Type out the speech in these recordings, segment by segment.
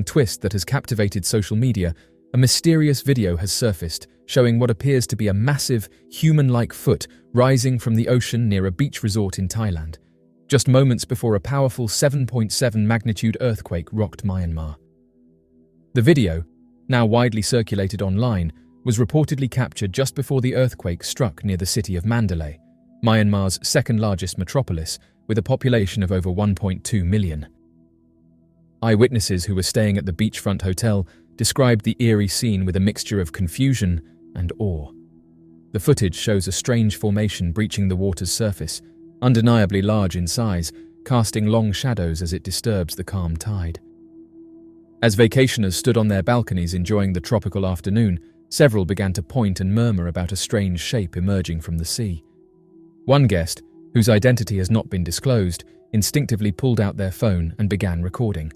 twist that has captivated social media, a mysterious video has surfaced showing what appears to be a massive, human-like foot rising from the ocean near a beach resort in Thailand, just moments before a powerful 7.7 magnitude earthquake rocked Myanmar. The video, now widely circulated online, was reportedly captured just before the earthquake struck near the city of Mandalay, Myanmar's second-largest metropolis, with a population of over 1.2 million. Eyewitnesses who were staying at the beachfront hotel described the eerie scene with a mixture of confusion and awe. The footage shows a strange formation breaching the water's surface, undeniably large in size, casting long shadows as it disturbs the calm tide. As vacationers stood on their balconies enjoying the tropical afternoon, several began to point and murmur about a strange shape emerging from the sea. One guest, whose identity has not been disclosed, instinctively pulled out their phone and began recording.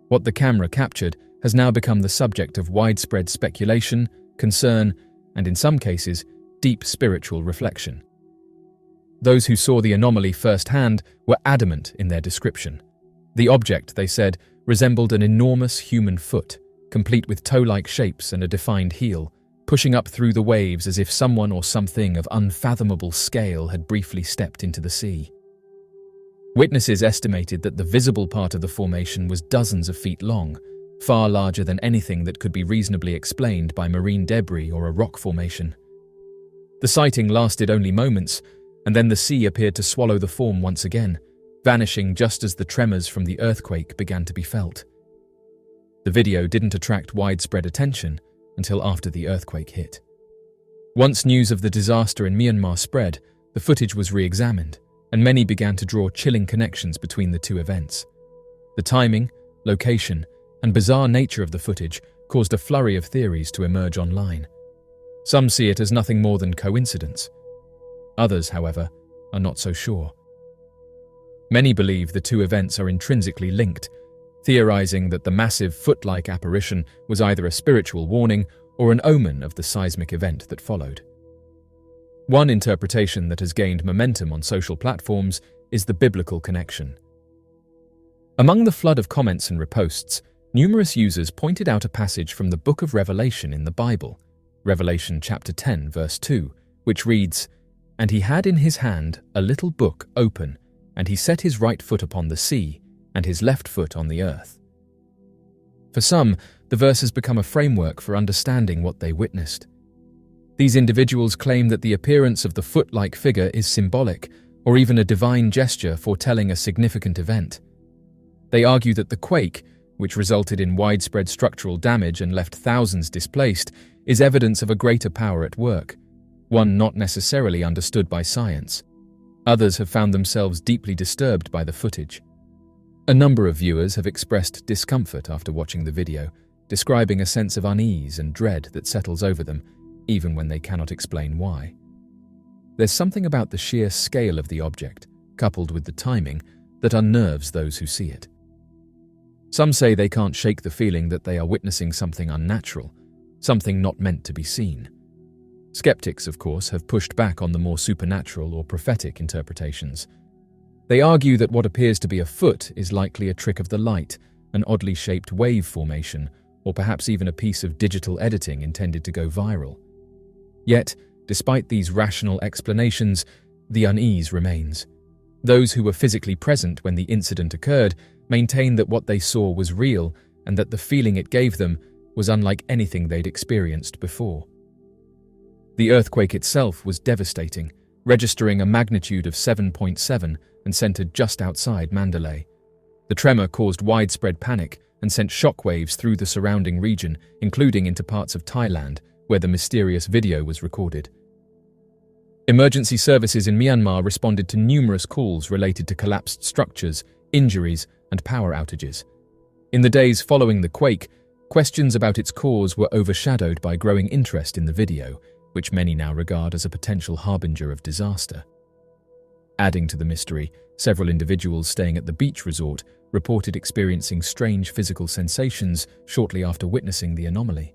What the camera captured has now become the subject of widespread speculation, concern, and in some cases, deep spiritual reflection. Those who saw the anomaly firsthand were adamant in their description. The object, they said, resembled an enormous human foot, complete with toe-like shapes and a defined heel, pushing up through the waves as if someone or something of unfathomable scale had briefly stepped into the sea. Witnesses estimated that the visible part of the formation was dozens of feet long, far larger than anything that could be reasonably explained by marine debris or a rock formation. The sighting lasted only moments, and then the sea appeared to swallow the form once again, vanishing just as the tremors from the earthquake began to be felt. The video didn't attract widespread attention until after the earthquake hit. Once news of the disaster in Myanmar spread, the footage was re-examined, and many began to draw chilling connections between the two events. The timing, location, and bizarre nature of the footage caused a flurry of theories to emerge online. Some see it as nothing more than coincidence. Others, however, are not so sure. Many believe the two events are intrinsically linked, theorizing that the massive foot-like apparition was either a spiritual warning or an omen of the seismic event that followed. One interpretation that has gained momentum on social platforms is the biblical connection. Among the flood of comments and reposts, numerous users pointed out a passage from the Book of Revelation in the Bible, Revelation chapter 10, verse 2, which reads, "And he had in his hand a little book open, and he set his right foot upon the sea, and his left foot on the earth." For some, the verse has become a framework for understanding what they witnessed. These individuals claim that the appearance of the foot-like figure is symbolic, or even a divine gesture foretelling a significant event. They argue that the quake, which resulted in widespread structural damage and left thousands displaced, is evidence of a greater power at work, one not necessarily understood by science. Others have found themselves deeply disturbed by the footage. A number of viewers have expressed discomfort after watching the video, describing a sense of unease and dread that settles over them, even when they cannot explain why. There's something about the sheer scale of the object, coupled with the timing, that unnerves those who see it. Some say they can't shake the feeling that they are witnessing something unnatural, something not meant to be seen. Skeptics, of course, have pushed back on the more supernatural or prophetic interpretations. They argue that what appears to be a foot is likely a trick of the light, an oddly shaped wave formation, or perhaps even a piece of digital editing intended to go viral. Yet, despite these rational explanations, the unease remains. Those who were physically present when the incident occurred maintain that what they saw was real and that the feeling it gave them was unlike anything they'd experienced before. The earthquake itself was devastating, registering a magnitude of 7.7 and centered just outside Mandalay. The tremor caused widespread panic and sent shockwaves through the surrounding region, including into parts of Thailand, where the mysterious video was recorded. Emergency services in Myanmar responded to numerous calls related to collapsed structures, injuries, and power outages. In the days following the quake, questions about its cause were overshadowed by growing interest in the video, which many now regard as a potential harbinger of disaster. Adding to the mystery, several individuals staying at the beach resort reported experiencing strange physical sensations shortly after witnessing the anomaly.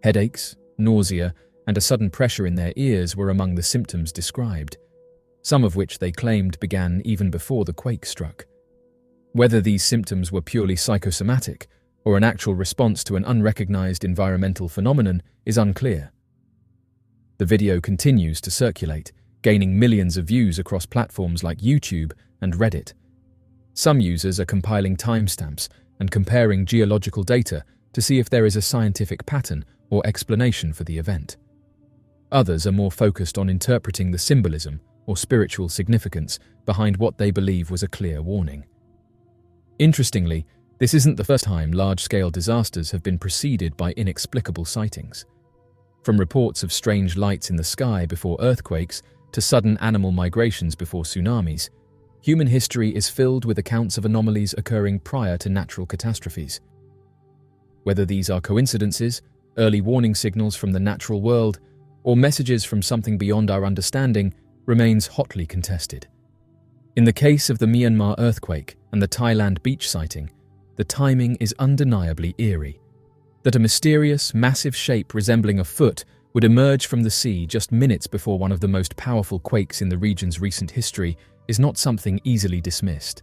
Headaches, nausea, and a sudden pressure in their ears were among the symptoms described, some of which they claimed began even before the quake struck. Whether these symptoms were purely psychosomatic or an actual response to an unrecognized environmental phenomenon is unclear. The video continues to circulate, gaining millions of views across platforms like YouTube and Reddit. Some users are compiling timestamps and comparing geological data to see if there is a scientific pattern or explanation for the event. Others are more focused on interpreting the symbolism or spiritual significance behind what they believe was a clear warning. Interestingly, this isn't the first time large-scale disasters have been preceded by inexplicable sightings. From reports of strange lights in the sky before earthquakes to sudden animal migrations before tsunamis, human history is filled with accounts of anomalies occurring prior to natural catastrophes. Whether these are coincidences, early warning signals from the natural world, or messages from something beyond our understanding remains hotly contested. In the case of the Myanmar earthquake and the Thailand beach sighting, the timing is undeniably eerie. That a mysterious, massive shape resembling a foot would emerge from the sea just minutes before one of the most powerful quakes in the region's recent history is not something easily dismissed.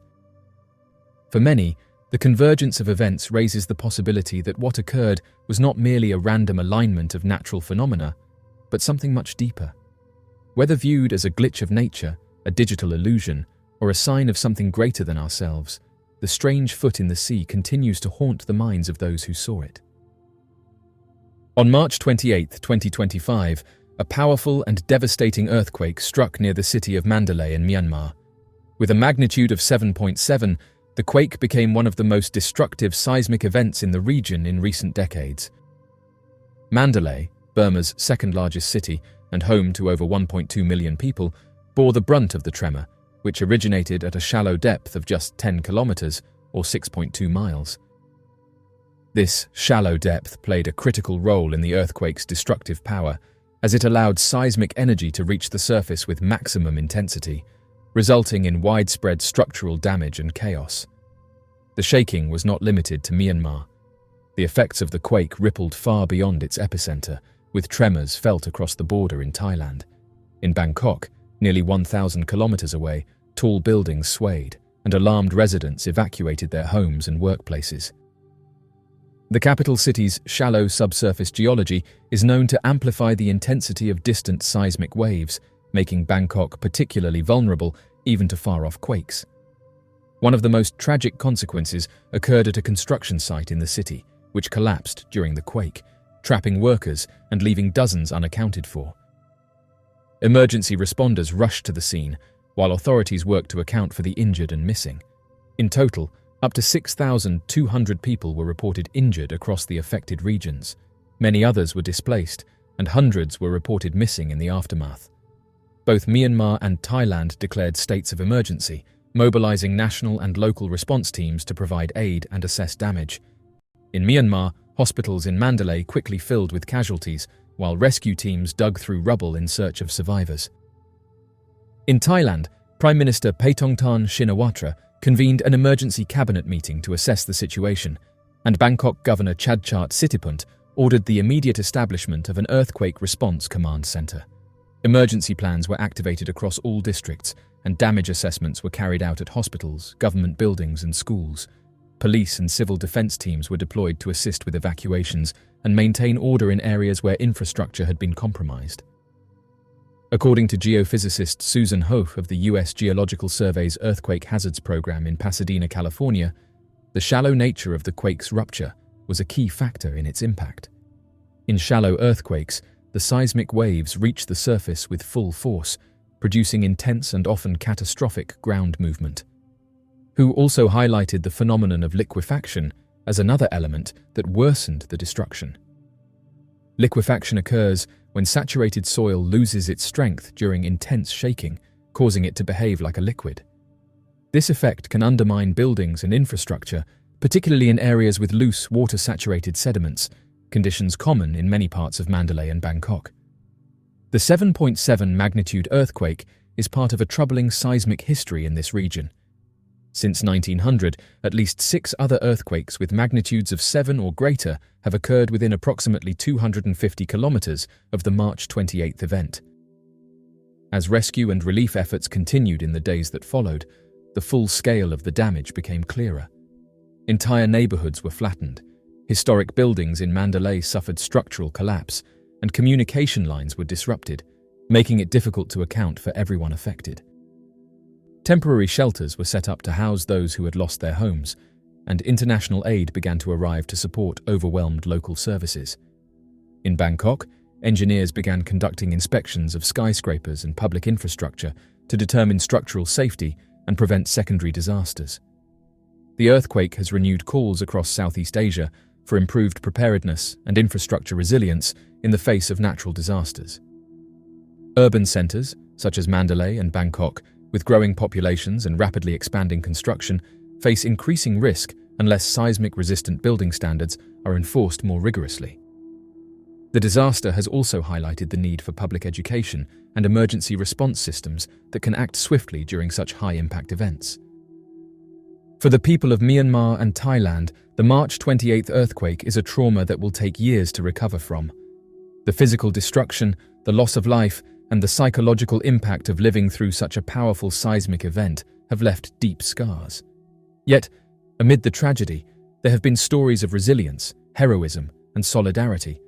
For many, the convergence of events raises the possibility that what occurred was not merely a random alignment of natural phenomena, but something much deeper. Whether viewed as a glitch of nature, a digital illusion, or a sign of something greater than ourselves, the strange foot in the sea continues to haunt the minds of those who saw it. On March 28, 2025, a powerful and devastating earthquake struck near the city of Mandalay in Myanmar. With a magnitude of 7.7, the quake became one of the most destructive seismic events in the region in recent decades. Mandalay, Burma's second-largest city and home to over 1.2 million people, bore the brunt of the tremor, which originated at a shallow depth of just 10 kilometers or 6.2 miles. This shallow depth played a critical role in the earthquake's destructive power, as it allowed seismic energy to reach the surface with maximum intensity, resulting in widespread structural damage and chaos. The shaking was not limited to Myanmar. The effects of the quake rippled far beyond its epicenter, with tremors felt across the border in Thailand. In Bangkok, nearly 1,000 kilometers away, tall buildings swayed, and alarmed residents evacuated their homes and workplaces. The capital city's shallow subsurface geology is known to amplify the intensity of distant seismic waves, making Bangkok particularly vulnerable even to far-off quakes. One of the most tragic consequences occurred at a construction site in the city, which collapsed during the quake, trapping workers and leaving dozens unaccounted for. Emergency responders rushed to the scene, while authorities worked to account for the injured and missing. In total, up to 6,200 people were reported injured across the affected regions. Many others were displaced, and hundreds were reported missing in the aftermath. Both Myanmar and Thailand declared states of emergency, mobilizing national and local response teams to provide aid and assess damage. In Myanmar, hospitals in Mandalay quickly filled with casualties, while rescue teams dug through rubble in search of survivors. In Thailand, Prime Minister Paetongtarn Shinawatra convened an emergency cabinet meeting to assess the situation, and Bangkok Governor Chadchart Sittipunt ordered the immediate establishment of an earthquake response command center. Emergency plans were activated across all districts, and damage assessments were carried out at hospitals, government buildings, and schools. Police and civil defense teams were deployed to assist with evacuations and maintain order in areas where infrastructure had been compromised. According to geophysicist Susan Hof of the U.S. Geological Survey's Earthquake Hazards Program in Pasadena, California, the shallow nature of the quake's rupture was a key factor in its impact. In shallow earthquakes, the seismic waves reach the surface with full force, producing intense and often catastrophic ground movement. Hu also highlighted the phenomenon of liquefaction as another element that worsened the destruction. Liquefaction occurs when saturated soil loses its strength during intense shaking, causing it to behave like a liquid. This effect can undermine buildings and infrastructure, particularly in areas with loose, water-saturated sediments, conditions common in many parts of Mandalay and Bangkok. The 7.7 magnitude earthquake is part of a troubling seismic history in this region. Since 1900, at least 6 other earthquakes with magnitudes of 7 or greater have occurred within approximately 250 kilometers of the March 28th event. As rescue and relief efforts continued in the days that followed, the full scale of the damage became clearer. Entire neighborhoods were flattened. Historic buildings in Mandalay suffered structural collapse, and communication lines were disrupted, making it difficult to account for everyone affected. Temporary shelters were set up to house those who had lost their homes, and international aid began to arrive to support overwhelmed local services. In Bangkok, engineers began conducting inspections of skyscrapers and public infrastructure to determine structural safety and prevent secondary disasters. The earthquake has renewed calls across Southeast Asia for improved preparedness and infrastructure resilience in the face of natural disasters. Urban centers, such as Mandalay and Bangkok, with growing populations and rapidly expanding construction, face increasing risk unless seismic-resistant building standards are enforced more rigorously. The disaster has also highlighted the need for public education and emergency response systems that can act swiftly during such high-impact events. For the people of Myanmar and Thailand, the March 28th earthquake is a trauma that will take years to recover from. The physical destruction, the loss of life, and the psychological impact of living through such a powerful seismic event have left deep scars. Yet, amid the tragedy, there have been stories of resilience, heroism, and solidarity,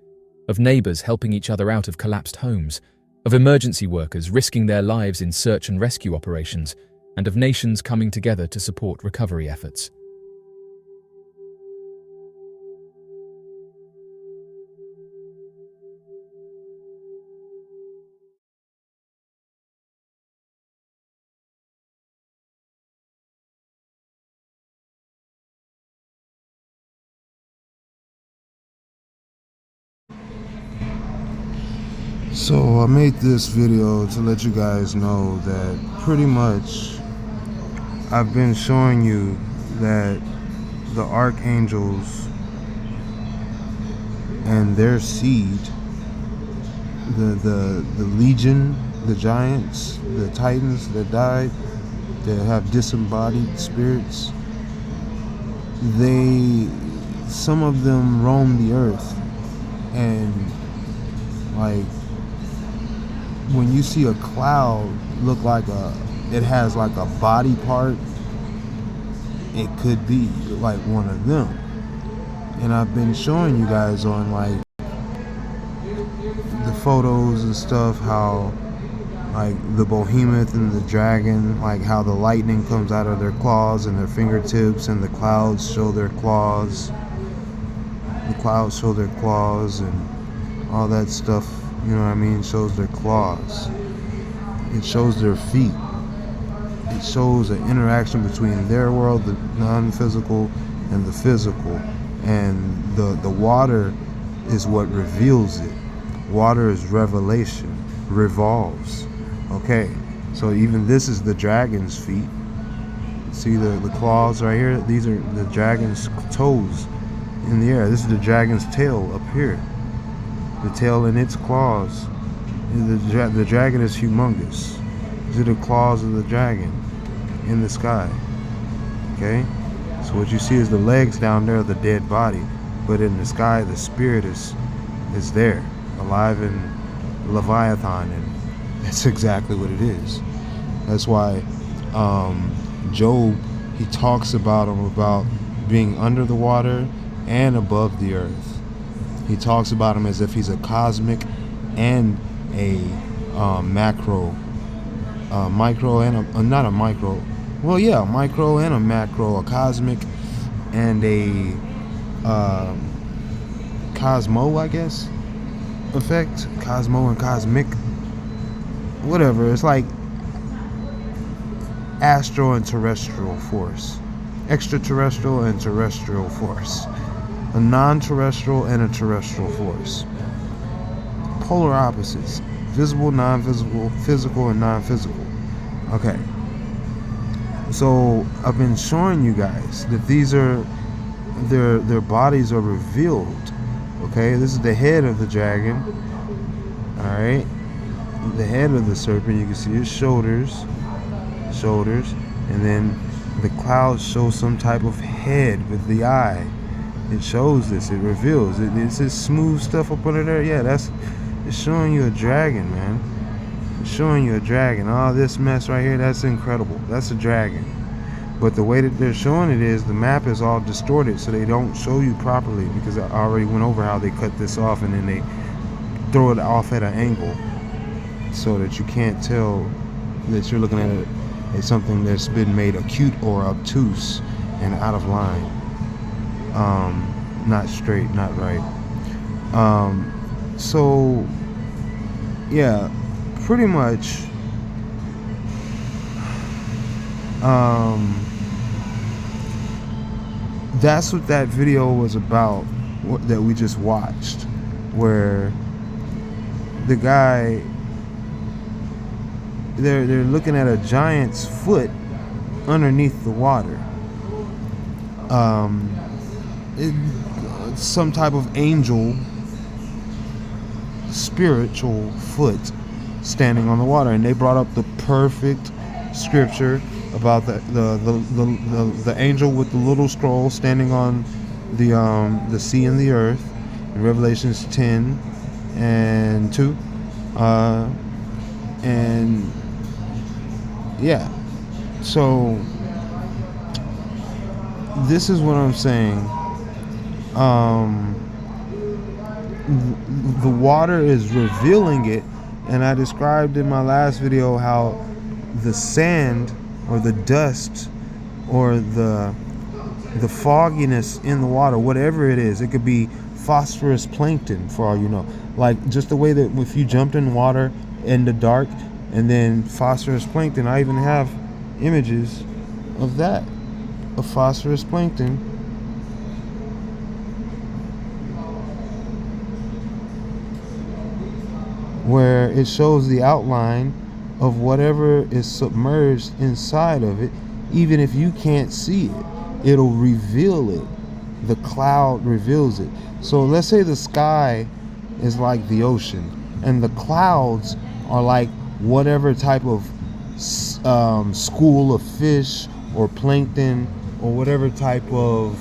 of neighbors helping each other out of collapsed homes, of emergency workers risking their lives in search and rescue operations, and of nations coming together to support recovery efforts. So I made this video to let you guys know that pretty much I've been showing you that the archangels and their seed, the legion, the giants, the titans that died, that have disembodied spirits, some of them roam the earth, and like when you see a cloud look like it has like a body part, it could be like one of them. And I've been showing you guys on like the photos and stuff how like the behemoth and the dragon, like how the lightning comes out of their claws and their fingertips, and the clouds show their claws. The clouds show their claws and all that stuff. You know what I mean? It shows their claws. It shows their feet. It shows an interaction between their world, the non-physical, and the physical. And the water is what reveals it. Water is revelation, revolves. Okay, so even this is the dragon's feet. See the claws right here? These are the dragon's toes in the air. This is the dragon's tail up here. The tail and its claws. The dragon is humongous. These are the claws of the dragon in the sky. Okay? So what you see is the legs down there of the dead body. But in the sky, the spirit is there, alive in Leviathan. And that's exactly what it is. That's why Job, he talks about him about being under the water and above the earth. He talks about him as if he's a cosmic and a macro, micro and not a micro. Well, yeah, a micro and a macro, a cosmic and a cosmo, I guess, effect. Cosmo and cosmic, whatever. It's like astral and terrestrial force, extraterrestrial and terrestrial force. A non-terrestrial and a terrestrial force. Polar opposites. Visible, non-visible, physical, and non-physical. Okay. So I've been showing you guys that these are their bodies are revealed. Okay, this is the head of the dragon. Alright. The head of the serpent, you can see his shoulders, and then the clouds show some type of head with the eye. It shows this, it reveals. It's this smooth stuff up under there. Yeah, it's showing you a dragon, man. It's showing you a dragon. All this mess right here, that's incredible. That's a dragon. But the way that they're showing it is the map is all distorted, so they don't show you properly, because I already went over how they cut this off and then they throw it off at an angle so that you can't tell that you're looking at it as something that's been made acute or obtuse and out of line, not straight, not right. So yeah, pretty much that's what that video was about, that we just watched, where the guy, they're looking at a giant's foot underneath the water. It's some type of angel, spiritual foot standing on the water, and they brought up the perfect scripture about the angel with the little scroll standing on the sea and the earth in Revelations 10 and 2, and yeah, so this is what I'm saying. The water is revealing it, and I described in my last video how the sand or the dust or the fogginess in the water, whatever it is, it could be phosphorus plankton for all you know, like just the way that if you jumped in water in the dark and then phosphorus plankton, I even have images of that, of phosphorus plankton where it shows the outline of whatever is submerged inside of it. Even if you can't see it, it'll reveal it. The cloud reveals it. So let's say the sky is like the ocean, and the clouds are like whatever type of school of fish or plankton or whatever type of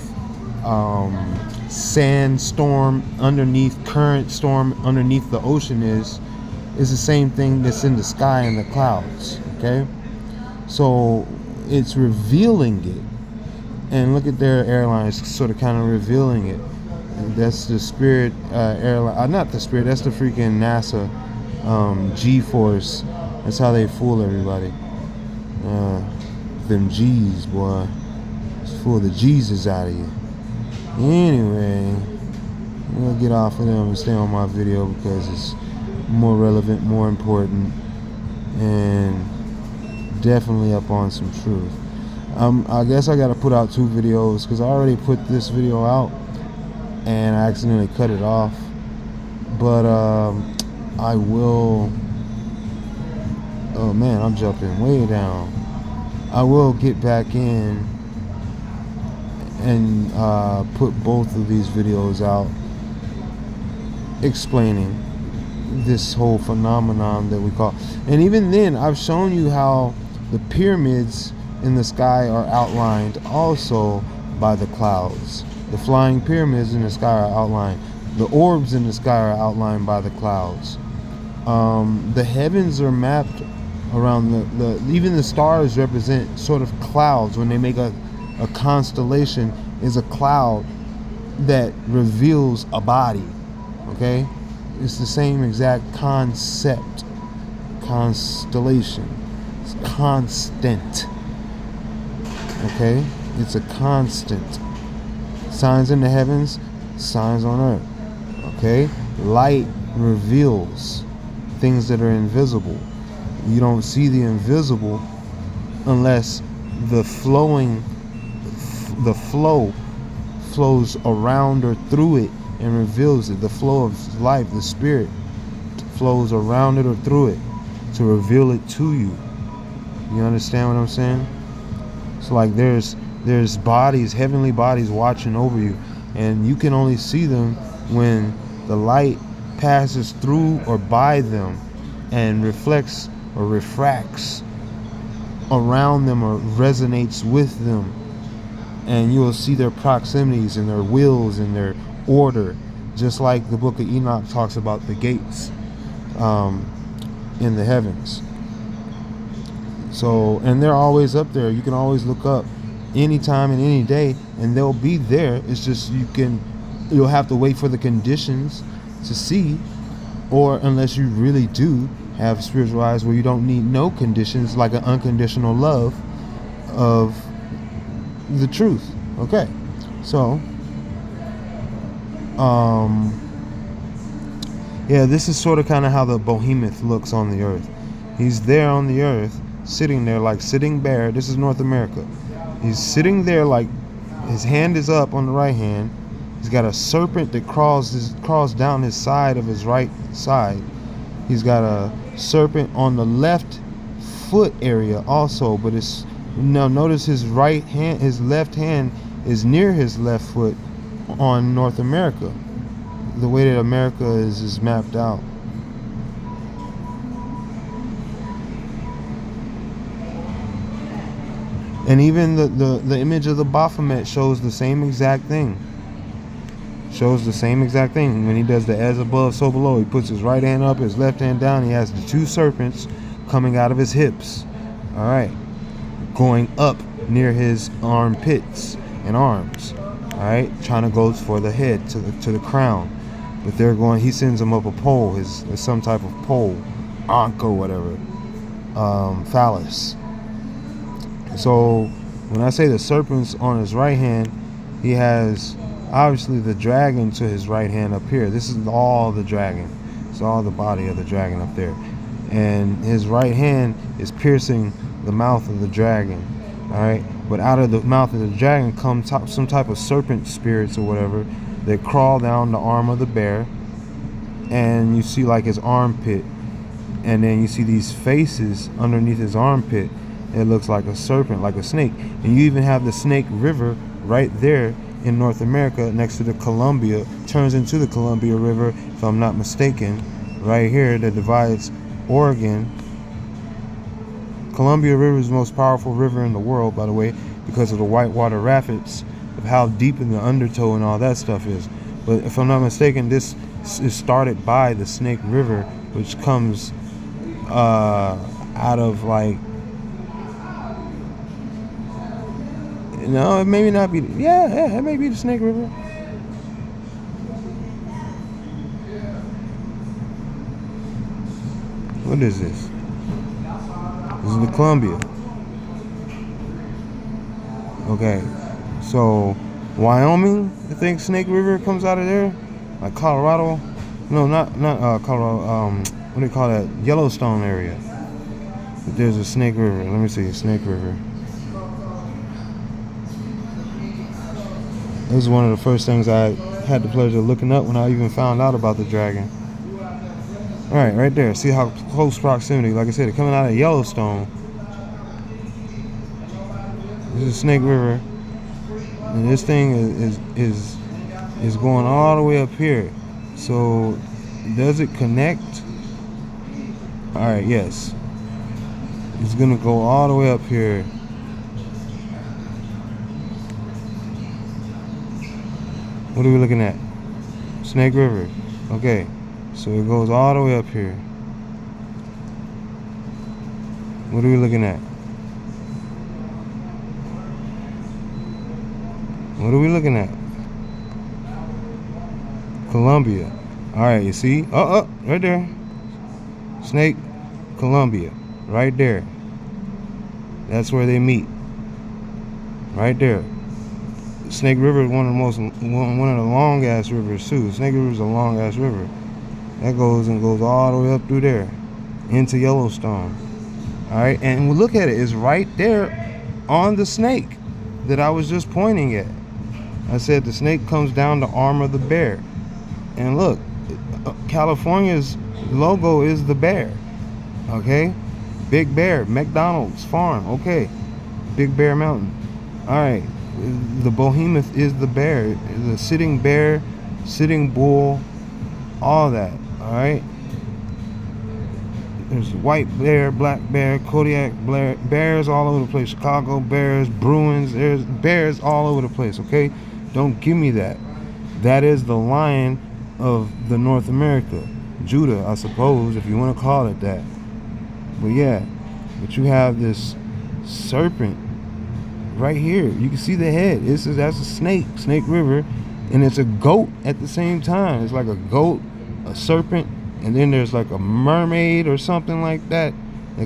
sandstorm underneath, current storm underneath the ocean is the same thing that's in the sky and the clouds. Okay, so it's revealing it, and look at their airlines sort of kind of revealing it. And that's the Spirit airline, not the Spirit, that's the freaking NASA G-Force. That's how they fool everybody. Them G's, boy, it's fool the Jesus out of you. Anyway, I'm gonna get off of them and stay on my video because it's more relevant, more important, and definitely up on some truth. I guess I gotta put out 2 videos because I already put this video out and I accidentally cut it off, but I will, oh man, I'm jumping way down. I will get back in and put both of these videos out explaining this whole phenomenon that we call, and even then I've shown you how the pyramids in the sky are outlined also by the clouds. The flying pyramids in the sky are outlined. The orbs in the sky are outlined by the clouds. The heavens are mapped around the even the stars represent sort of clouds. When they make a constellation, is a cloud that reveals a body. Okay, it's the same exact concept. Constellation, it's constant. Okay, it's a constant. Signs in the heavens, signs on earth. Okay, light reveals things that are invisible. You don't see the invisible unless the flow flows around or through it and reveals it. The flow of life, the spirit, flows around it or through it to reveal it to you. You understand what I'm saying? So like there's bodies, heavenly bodies watching over you, and you can only see them when the light passes through or by them and reflects or refracts around them or resonates with them, and you will see their proximities and their wills and their order, just like the book of Enoch talks about the gates in the heavens. So, and they're always up there. You can always look up anytime and any day, and they'll be there. It's just you'll have to wait for the conditions to see, or unless you really do have spiritual eyes where you don't need no conditions, like an unconditional love of the truth. Okay, so yeah, this is sort of kind of how the behemoth looks on the earth. He's there on the earth, sitting there like sitting bear. This is North America. He's sitting there like his hand is up on the right hand. He's got a serpent that crawls down his side of his right side. He's got a serpent on the left foot area also, but it's now notice his left hand is near his left foot on North America. The way that America is mapped out. And even the image of the Baphomet shows the same exact thing. When he does the as above, so below, he puts his right hand up, his left hand down. He has the two serpents coming out of his hips. All right, going up near his armpits and arms. All right, trying to go for the head to the crown. But he sends him up a pole, his some type of pole, ankh or whatever, phallus. So when I say the serpent's on his right hand, he has obviously the dragon to his right hand up here. This is all the dragon. It's all the body of the dragon up there. And his right hand is piercing the mouth of the dragon. All right, but out of the mouth of the dragon come some type of serpent spirits or whatever. They crawl down the arm of the bear, and you see like his armpit, and then you see these faces underneath his armpit. It looks like a serpent, like a snake. And you even have the Snake River right there in North America next to the Columbia, turns into the Columbia River, if I'm not mistaken, right here that divides Oregon. Columbia River is the most powerful river in the world, by the way, because of the whitewater rapids, of how deep in the undertow and all that stuff is. But if I'm not mistaken, this is started by the Snake River, which comes out of like, no, it may not be. Yeah, it may be the Snake River. What is this? This is the Columbia. Okay, so Wyoming, I think Snake River comes out of there. Like Colorado. No, not Colorado. What do you call that? Yellowstone area. But there's a Snake River. Let me see, Snake River. This is one of the first things I had the pleasure of looking up when I even found out about the dragon. All right, right there. See how close proximity. Like I said, it's coming out of Yellowstone. This is Snake River, and this thing is going all the way up here. So, does it connect? All right, yes. It's gonna go all the way up here. What are we looking at? Snake River. Okay, so it goes all the way up here. What are we looking at? What are we looking at? Columbia. All right, you see? Right there. Snake, Columbia. Right there. That's where they meet. Right there. Snake River is one of the long ass rivers too. Snake River is a long ass river. That goes all the way up through there into Yellowstone. All right, and we look at it. It's right there on the snake that I was just pointing at. I said the snake comes down the arm of the bear, and look, California's logo is the bear. Okay, Big Bear, McDonald's farm. Okay, Big Bear Mountain. All right. The behemoth is the bear, the sitting bear, sitting bull, all that. All right. There's white bear, black bear, Kodiak bear, bears all over the place. Chicago bears, Bruins, there's bears all over the place. Okay, don't give me that. That is the lion of the North America, Judah, I suppose, if you want to call it that. But yeah, but you have this serpent right here. You can see the head. That's a snake river, and it's a goat at the same time. It's like a goat, a serpent, and then there's like a mermaid or something like that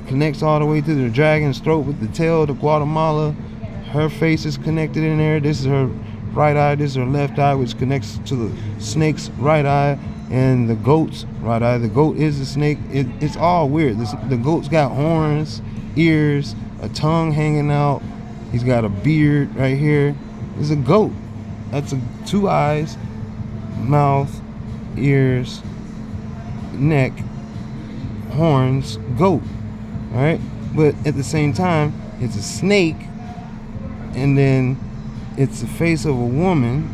connects all the way to the dragon's throat with the tail to Guatemala. Her face is connected in there. This is her right eye, this is her left eye, which connects to the snake's right eye and the goat's right eye. The goat is the snake. It's all weird. The goat's got horns, ears, a tongue hanging out. He's got a beard right here. It's a goat. That's 2 eyes, mouth, ears, neck, horns, goat. All right, but at the same time, it's a snake, and then it's the face of a woman,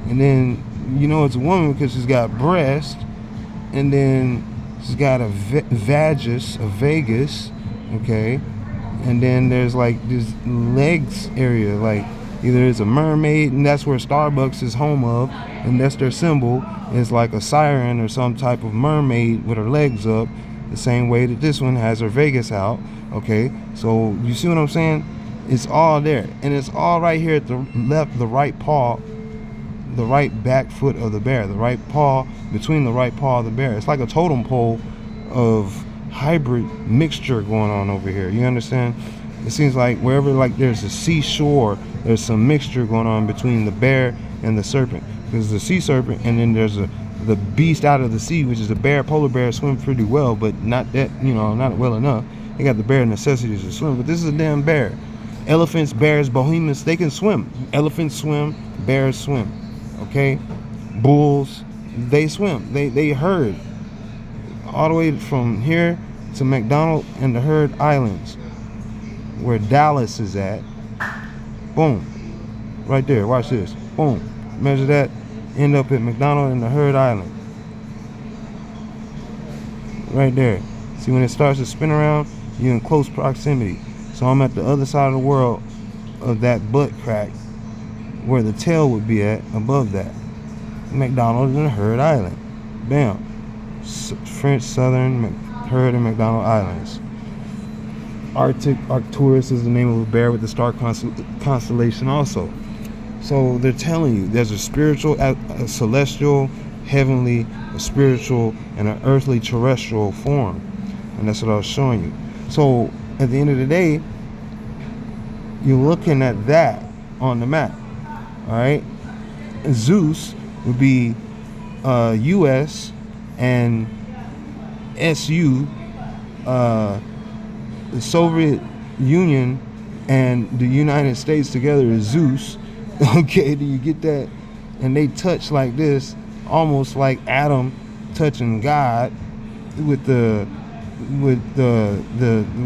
and then you know it's a woman because she's got breast, and then she's got a vagus, okay, and then there's like this legs area, like either it's a mermaid, and that's where Starbucks is home of, and that's their symbol. It's like a siren or some type of mermaid with her legs up, the same way that this one has her vagus out. Okay, so you see what I'm saying? It's all there, and it's all right here at the right paw, the right back foot of the bear, the right paw between the right paw of the bear. It's like a totem pole of hybrid mixture going on over here. You understand? It seems like wherever like there's a seashore, there's some mixture going on between the bear and the serpent. There's the sea serpent, and then there's the beast out of the sea, which is the bear. Polar bears swim pretty well, but not that, not well enough. They got the bare necessities to swim, but this is a damn bear. Elephants, bears, behemoths, they can swim. Elephants swim, bears swim. Okay? Bulls, they swim. They herd all the way from here to McDonald and the Herd Islands, where Dallas is at. Boom. Right there. Watch this. Boom. Measure that. End up at McDonald and the Herd Island. Right there. See, when it starts to spin around, you're in close proximity. So I'm at the other side of the world of that butt crack where the tail would be at, above that. McDonald and the Herd Island. Bam. French, Southern, Herd, and McDonald Islands. Arcturus is the name of a bear with the star constellation also. So they're telling you there's a spiritual, a celestial, heavenly, a spiritual, and an earthly terrestrial form. And that's what I was showing you. So at the end of the day, you're looking at that on the map. All right? Zeus would be US and SU, the Soviet Union and the United States together is Zeus. Okay, do you get that? And they touch like this, almost like Adam touching God with the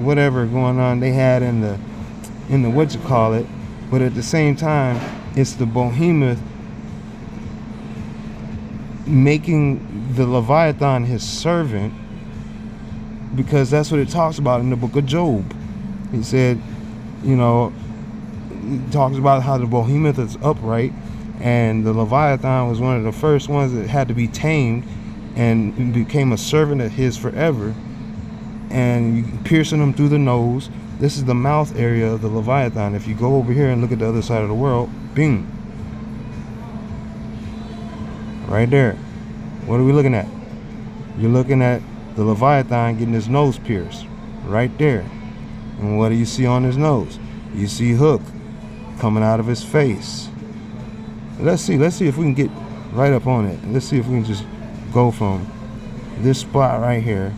whatever going on they had in the what you call it. But at the same time, it's the behemoth making the Leviathan his servant, because that's what it talks about in the book of Job. He said, it talks about how the behemoth is upright, and the Leviathan was one of the first ones that had to be tamed and became a servant of his forever, and piercing him through the nose. This is the mouth area of the Leviathan. If you go over here and look at the other side of the world, bing, right there. What are we looking at? You're looking at the Leviathan getting his nose pierced right there. And what do you see on his nose? You see hook coming out of his face. Let's see if we can get right up on it. Let's see if we can just go from this spot right here.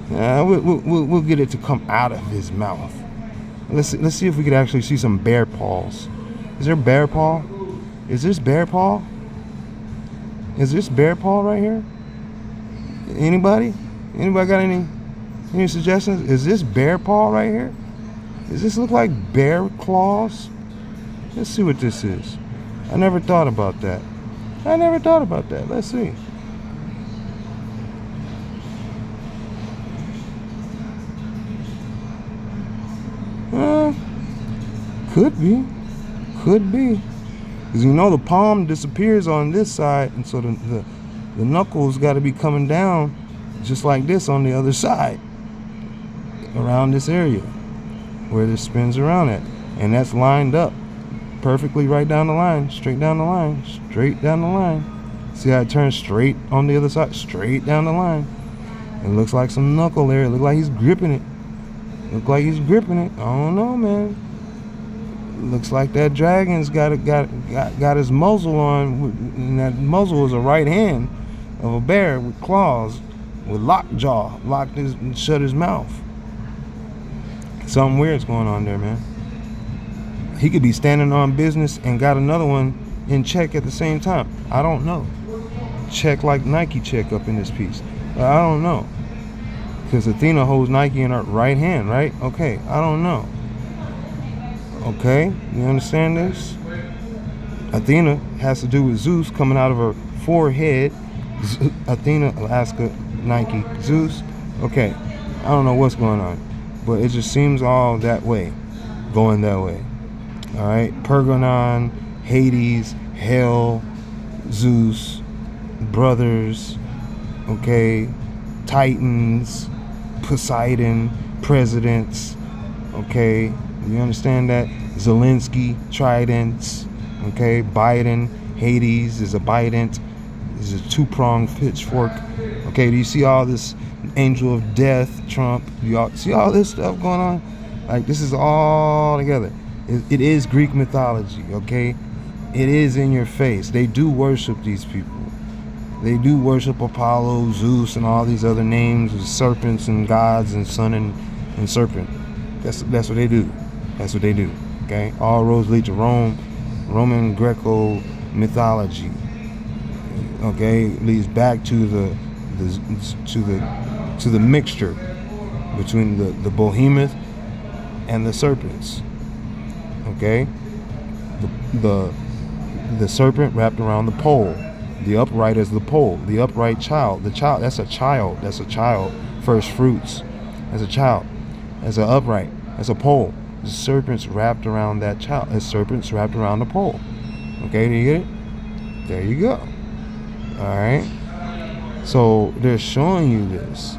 We'll get it to come out of his mouth. Let's see if we could actually see some bear paws. Is there bear paw? Is this bear paw? Is this bear paw right here? Anybody? Anybody got any suggestions? Is this bear paw right here? Does this look like bear claws? Let's see what this is. I never thought about that. Let's see. Could be. Because the palm disappears on this side, and so the knuckles got to be coming down just like this on the other side, around this area where this spins around at. And that's lined up perfectly right down the line, straight down the line, straight down the line. See how it turns straight on the other side, straight down the line. It looks like some knuckle there. It looks like he's gripping it. Look like he's gripping it. I don't know, man. Looks like that dragon's got his muzzle on, and that muzzle is a right hand of a bear with claws, with lockjaw, locked his, shut his mouth. Something weird's going on there, man. He could be standing on business and got another one in check at the same time. I don't know. Check like Nike check up in this piece. But I don't know. Because Athena holds Nike in her right hand, right? Okay, I don't know. Okay, you understand this? Athena has to do with Zeus coming out of her forehead. Athena, Alaska, Nike, Zeus. Okay, I don't know what's going on. But it just seems all that way. Going that way. Alright, Pergamon, Hades, Hell, Zeus, brothers, okay, Titans, Poseidon, presidents, okay, you understand that? Zelensky, tridents, okay, Biden, Hades is a bident, is a two-pronged pitchfork, okay, do you see all this angel of death, Trump, you all see all this stuff going on? Like, this is all together. It is Greek mythology, okay? It is in your face. They do worship these people. They do worship Apollo, Zeus, and all these other names of serpents and gods and sun and serpent. That's what they do. That's what they do. Okay? All roads lead to Rome. Roman Greco mythology. Okay? Leads back to the mixture between the behemoth and the serpents. Okay? The serpent wrapped around the pole. The upright is the pole. The upright child. The child, that's a child. That's a child. First fruits. That's a child. That's an upright. That's a pole. The serpent's wrapped around that child. The serpent's wrapped around the pole. Okay, do you get it? There you go. Alright. So they're showing you this.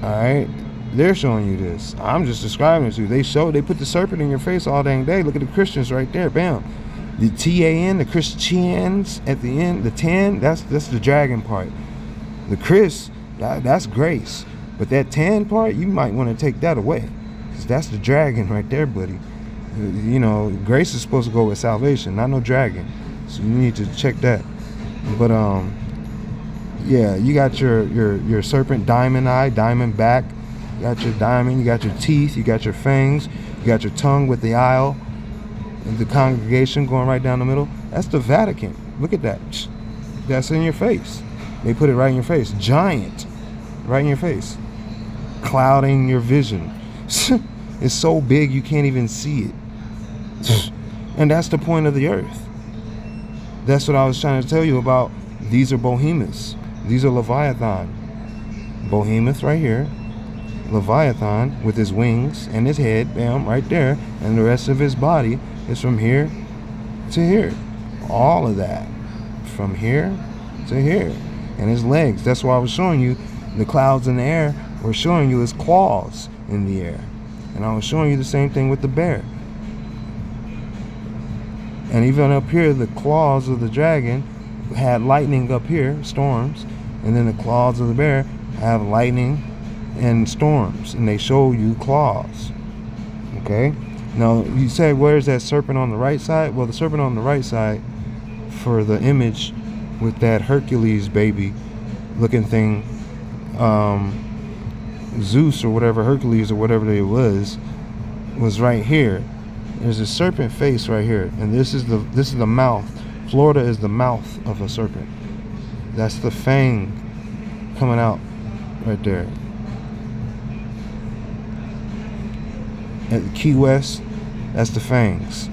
Alright. They're showing you this. I'm just describing it to you. They put the serpent in your face all dang day. Look at the Christians right there. Bam. The T-A-N, the Christians at the end, the 10, that's the dragon part. The Chris, that's grace. But that 10 part, you might want to take that away. Because that's the dragon right there, buddy. You know, grace is supposed to go with salvation, not no dragon. So you need to check that. But yeah, you got your serpent diamond eye, diamond back. You got your diamond, you got your teeth, you got your fangs, you got your tongue with the aisle. The congregation going right down the middle. That's the Vatican. Look at that. That's in your face. They put it right in your face. Giant. Right in your face. Clouding your vision. It's so big you can't even see it. And that's the point of the earth. That's what I was trying to tell you about. These are behemoths. These are Leviathan. Behemoth right here. Leviathan with his wings and his head, bam, right there. And the rest of his body is from here to here. All of that. From here to here. And his legs. That's why I was showing you the clouds in the air were showing you his claws in the air. And I was showing you the same thing with the bear. And even up here, the claws of the dragon had lightning up here, storms. And then the claws of the bear have lightning and storms. And they show you claws. Okay? Now, you say, where's that serpent on the right side? Well, the serpent on the right side for the image with that Hercules baby looking thing, Zeus or whatever, Hercules or whatever it was right here. There's a serpent face right here, and this is the mouth. Florida is the mouth of a serpent. That's the fang coming out right there. At Key West, that's the fangs.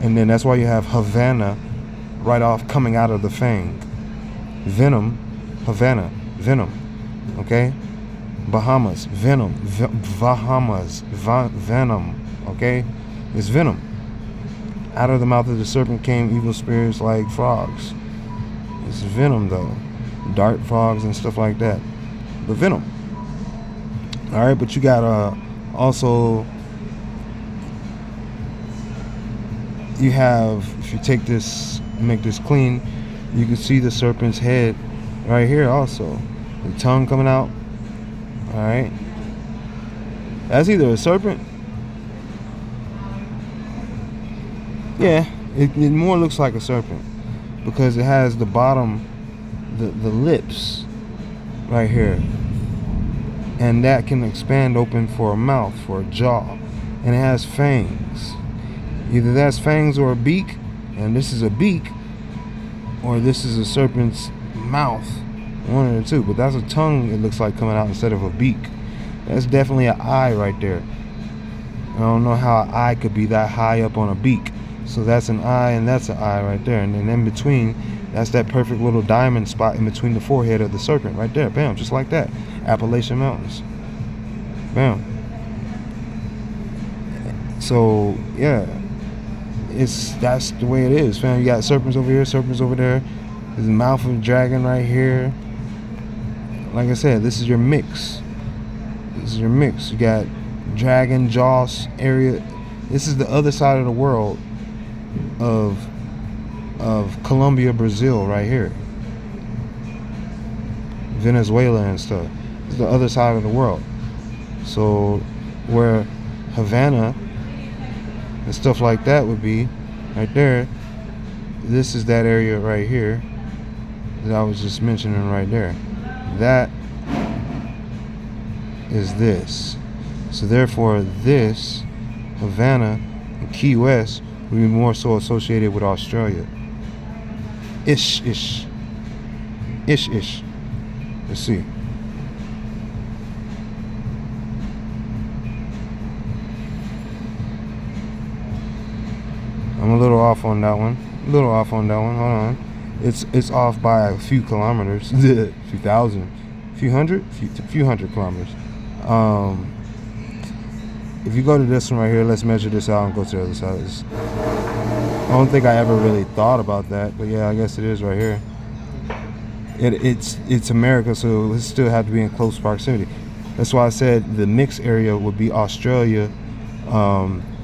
And then that's why you have Havana right off coming out of the fang. Venom, Havana, venom. Okay? Bahamas, venom. Bahamas, venom. Okay? It's venom. Out of the mouth of the serpent came evil spirits like frogs. It's venom though. Dart frogs and stuff like that. But venom. Alright, but you got also you have, if you take this, make this clean, you can see the serpent's head right here also. The tongue coming out. All right. That's either a serpent. Yeah, it more looks like a serpent because it has the bottom, the lips right here. And that can expand open for a mouth, for a jaw. And it has fangs. Either that's fangs or a beak, and this is a beak, or this is a serpent's mouth. One of the two, but that's a tongue it looks like coming out instead of a beak. That's definitely an eye right there. I don't know how an eye could be that high up on a beak. So that's an eye and that's an eye right there. And then in between, that's that perfect little diamond spot in between the forehead of the serpent right there. Bam, just like that. Appalachian Mountains. Bam. So yeah, that's the way it is, fam. You got serpents over here, serpents over there. There's the mouth of a dragon right here. Like I said, this is your mix. This is your mix. You got dragon jaws area. This is the other side of the world of Colombia, Brazil, right here. Venezuela and stuff. This is the other side of the world. So where Havana and stuff like that would be right there, this is that area right here that I was just mentioning right there. That is this. So therefore this Havana and Key West would be more so associated with Australia. Ish. Let's see. I'm a little off on that one. Hold on. It's off by a few kilometers. A few thousand. A few hundred kilometers. If you go to this one right here, let's measure this out and go to the other side. I don't think I ever really thought about that, but yeah, I guess it is right here. It's America, so it still have to be in close proximity. That's why I said the mixed area would be Australia,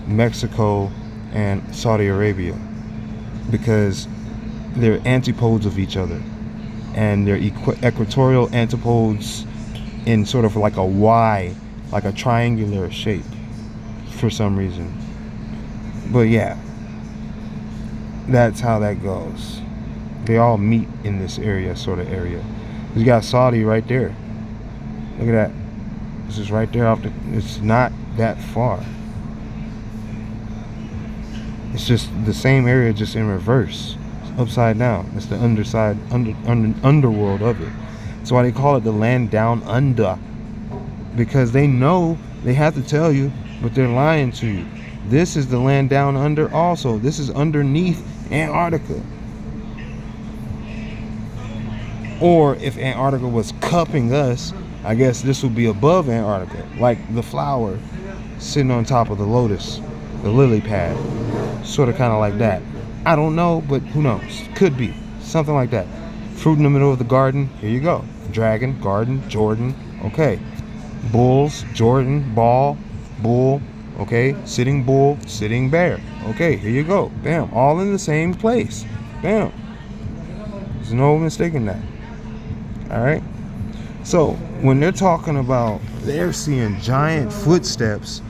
Mexico, and Saudi Arabia, because they're antipodes of each other, and they're equatorial antipodes in sort of like a Y, like a triangular shape for some reason. But yeah, that's how that goes. They all meet in this area, sort of area. You got Saudi right there. Look at that. This is right there it's not that far. It's just the same area, just in reverse. It's upside down. It's the underside, underworld of it. That's why they call it the land down under. Because they know they have to tell you, but they're lying to you. This is the land down under also. This is underneath Antarctica. Or if Antarctica was cupping us, I guess this would be above Antarctica. Like the flower sitting on top of the lotus, the lily pad. Sort of kind of like that. I don't know, but who knows? Could be. Something like that. Fruit in the middle of the garden. Here you go. Dragon, garden, Jordan. Okay. Bulls, Jordan, ball, bull. Okay. Sitting bull, sitting bear. Okay. Here you go. Bam. All in the same place. Bam. There's no mistaking that. All right. So when they're talking about they're seeing giant footsteps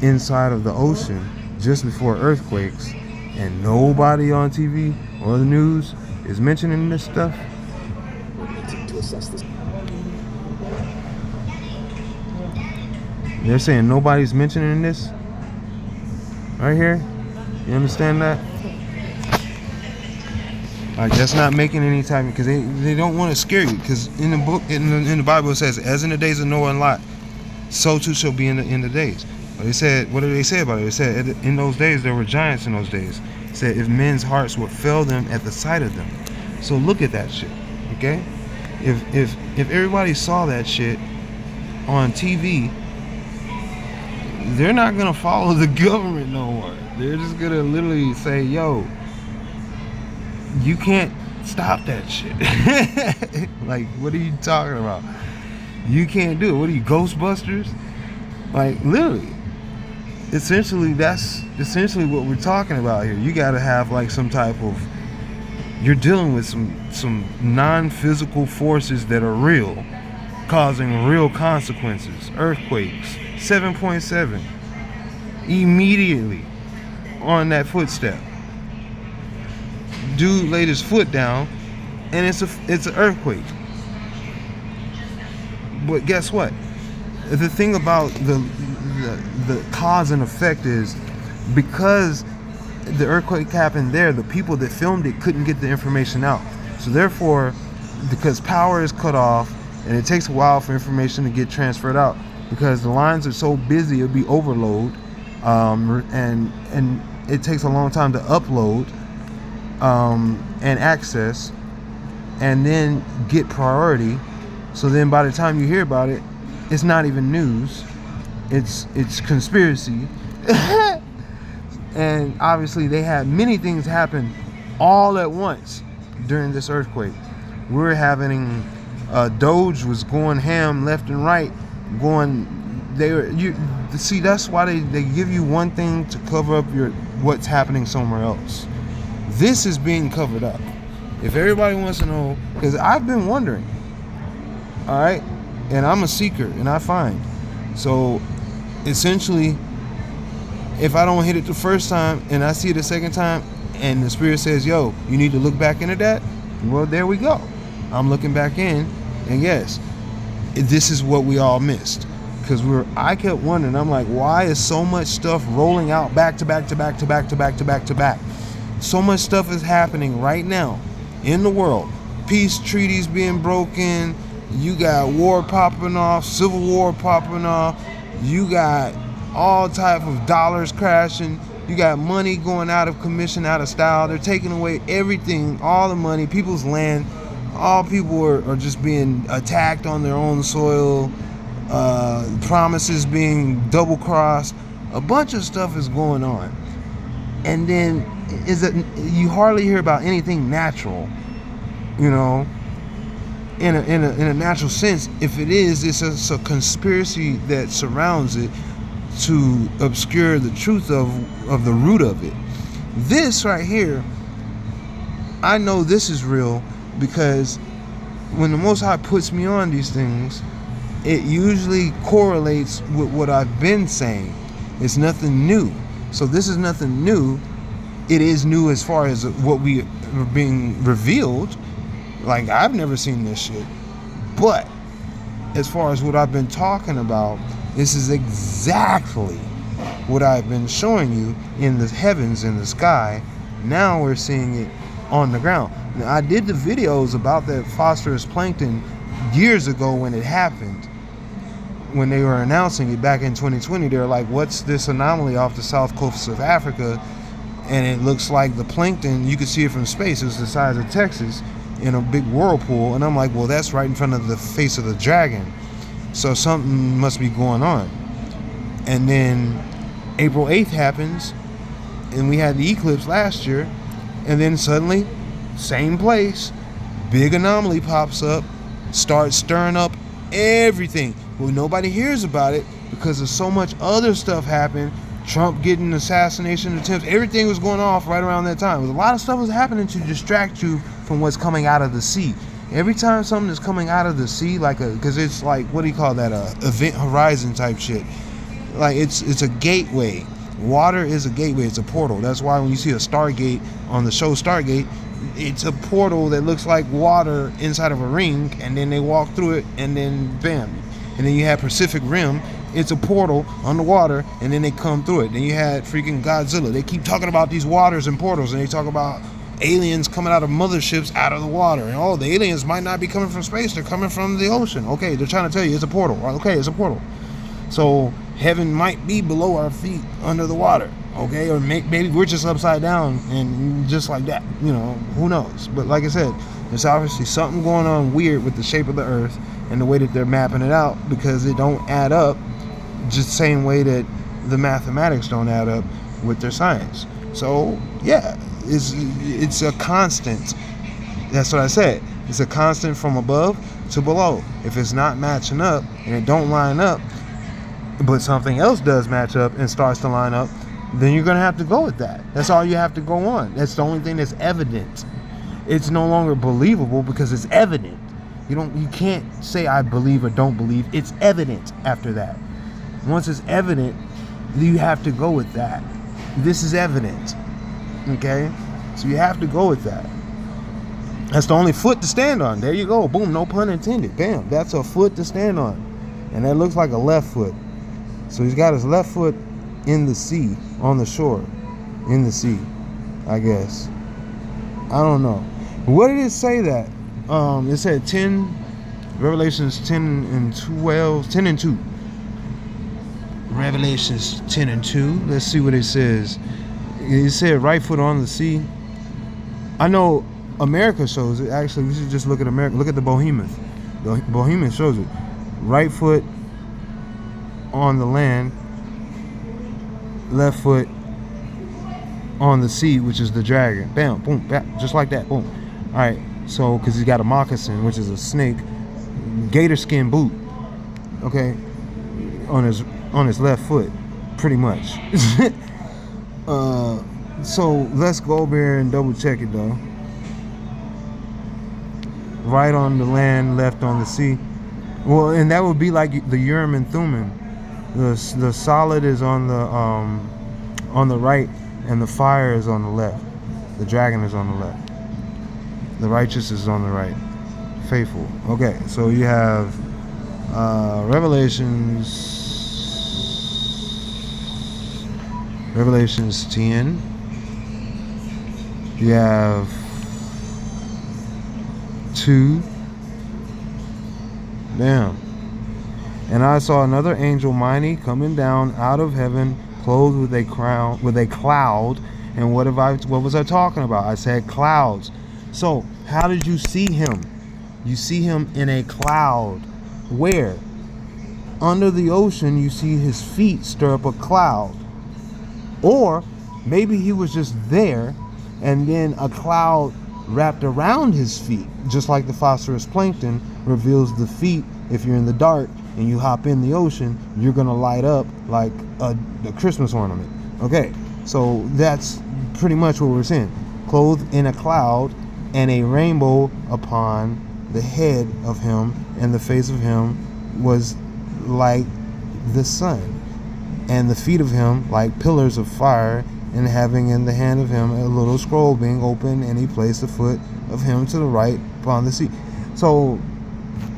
inside of the ocean just before earthquakes, and nobody on TV or the news is mentioning this stuff. To assess this. They're saying nobody's mentioning this right here. You understand that? Like, that's not making any type, because they don't want to scare you. Because in the book, in the Bible, it says, "As in the days of Noah and Lot, so too shall be in the days." But they said, what did they say about it? They said, in those days there were giants in those days. It said, if men's hearts would fail them at the sight of them. So look at that shit, okay? If everybody saw that shit on TV, they're not gonna follow the government no more. They're just gonna literally say, yo, you can't stop that shit. Like, what are you talking about? You can't do it. What are you, Ghostbusters? Like, literally. essentially that's essentially what we're talking about here. You got to have like some type of, you're dealing with some non-physical forces that are real, causing real consequences. Earthquakes, 7.7, immediately on that footstep. Dude laid his foot down, and it's an earthquake. But guess what? The thing about the cause and effect is, because the earthquake happened there, the people that filmed it couldn't get the information out. So therefore, because power is cut off, and it takes a while for information to get transferred out, because the lines are so busy, it'll be overload, and it takes a long time to upload and access, and then get priority. So then by the time you hear about it, it's not even news, it's conspiracy. And obviously they had many things happen all at once during this earthquake. We're having Doge was going ham left and right, see, that's why they give you one thing to cover up what's happening somewhere else. This is being covered up. If everybody wants to know, because I've been wondering, all right, and I'm a seeker and I find. So essentially, if I don't hit it the first time and I see it the second time and the spirit says, yo, you need to look back into that, well, there we go. I'm looking back in, and yes, this is what we all missed. Because I kept wondering, I'm like, why is so much stuff rolling out back to back to back to back to back to back to back? So much stuff is happening right now in the world. Peace treaties being broken. You got war popping off, civil war popping off. You got all type of dollars crashing. You got money going out of commission, out of style. They're taking away everything, all the money, people's land. All people are just being attacked on their own soil. Promises being double crossed. A bunch of stuff is going on. And then you hardly hear about anything natural, in a natural sense. If it is, it's a conspiracy that surrounds it to obscure the truth of the root of it. This right here, I know this is real, because when the Most High puts me on these things, it usually correlates with what I've been saying. It's nothing new. So this is nothing new. It is new as far as what we are being revealed. Like, I've never seen this shit. But as far as what I've been talking about, this is exactly what I've been showing you in the heavens, in the sky. Now we're seeing it on the ground. Now, I did the videos about that phosphorus plankton years ago when it happened. When they were announcing it back in 2020, they were like, what's this anomaly off the south coast of Africa? And it looks like the plankton, you could see it from space. It was the size of Texas in a big whirlpool. And I'm like, well, that's right in front of the face of the dragon. So something must be going on. And then April 8th happens, and we had the eclipse last year. And then suddenly, same place, big anomaly pops up, starts stirring up everything. Well, nobody hears about it because there's so much other stuff happened. Trump getting assassination attempts, everything was going off right around that time. A lot of stuff was happening to distract you from what's coming out of the sea. Every time something is coming out of the sea, because it's like, what do you call that? Event horizon type shit. Like, it's a gateway. Water is a gateway. It's a portal. That's why when you see a Stargate on the show Stargate, it's a portal that looks like water inside of a ring, and then they walk through it, and then bam. And then you have Pacific Rim. It's a portal underwater, and then they come through it. Then you had freaking Godzilla. They keep talking about these waters and portals, and they talk about aliens coming out of motherships out of the water. And the aliens might not be coming from space. They're coming from the ocean. Okay, they're trying to tell you it's a portal. Okay, it's a portal. So heaven might be below our feet under the water. Okay, or maybe we're just upside down and just like that. Who knows? But like I said, there's obviously something going on weird with the shape of the earth and the way that they're mapping it out, because it don't add up just the same way that the mathematics don't add up with their science. So yeah, it's a constant. That's what I said. It's a constant from above to below. If it's not matching up and it don't line up, but something else does match up and starts to line up, then you're going to have to go with that. That's all you have to go on. That's the only thing that's evident. It's no longer believable because it's evident. You can't say I believe or don't believe. It's evident after that. Once it's evident, you have to go with that. This is evident. Okay? So you have to go with that. That's the only foot to stand on. There you go. Boom, no pun intended. Bam. That's a foot to stand on. And that looks like a left foot. So he's got his left foot in the sea, on the shore. In the sea, I guess. I don't know. What did it say that? It said 10, Revelations 10 and 12, 10 and 2. Revelations 10 and 2. Let's see what it says. It said right foot on the sea. I know America shows it. Actually, we should just look at America. Look at the Behemoth. The Behemoth shows it. Right foot on the land. Left foot on the sea, which is the dragon. Bam, boom, bam, just like that. Boom. All right. So, because he's got a moccasin, which is a snake, gator skin boot. Okay, on his left foot, pretty much. So let's go over here and double check it though. Right on the land, left on the sea. Well, and that would be like the Urim and Thummim. The solid is on the right, and the fire is on the left. The dragon is on the left. The righteous is on the right. Faithful. Okay, so you have Revelations 10. You have 2. Damn. And I saw another angel mighty coming down out of heaven, clothed with a cloud. And what was I talking about? I said clouds. So, how did you see him? You see him in a cloud. Where? Under the ocean, you see his feet stir up a cloud. Or maybe he was just there, and then a cloud wrapped around his feet, just like the phosphorus plankton reveals the feet. If you're in the dark and you hop in the ocean, you're going to light up like a Christmas ornament. Okay, so that's pretty much what we're seeing. Clothed in a cloud, and a rainbow upon the head of him, and the face of him was like the sun, and the feet of him like pillars of fire, and having in the hand of him a little scroll being open, and he placed the foot of him to the right upon the sea. So